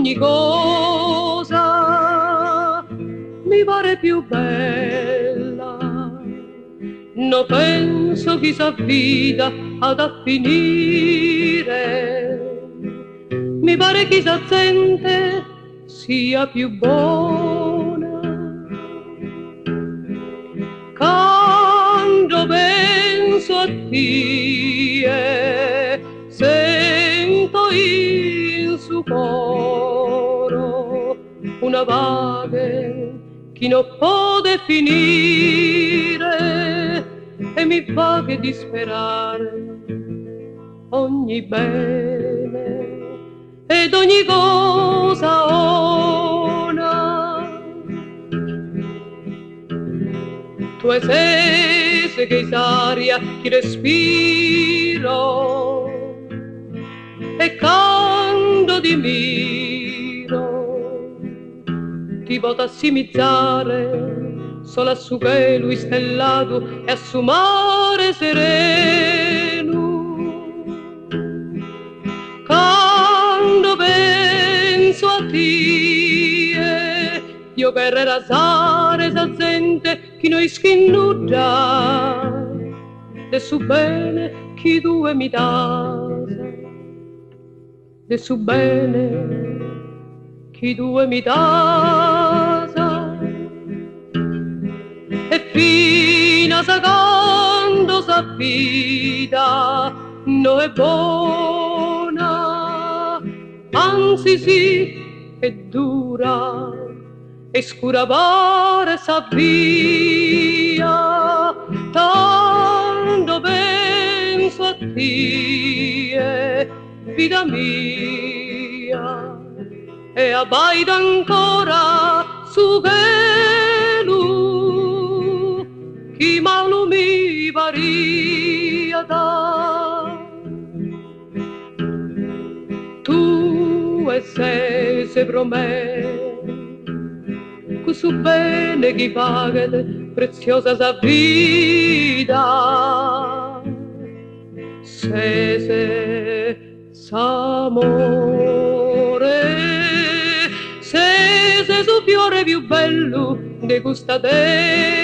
ogni cosa mi pare più bella. No penso chi sa vita ad finire, mi pare chi sa gente sia più buona. Quando penso a te, sento in su coro una vaga che non può definire e mi fa che disperare ogni bene ed ogni cosa ona. Tu sei che aria che respiro e quando ti miro ti posso assimizzare solo a su pelo stellato e a su mare sereno. Quando penso a te, io per rasare sa gente che noi schinuda de su bene chi due mi dà, de su bene chi due mi dà. E fino a quando sa vita non è buona, anzi sì è dura e scura pare sa via. Tanto penso a te, vita mia, e abbaito ancora su velo chi malo mi paria da. Tu e sei per me su bene chi paga preziosa sa vita, se s'amore, se su fiore più bello de gusta te.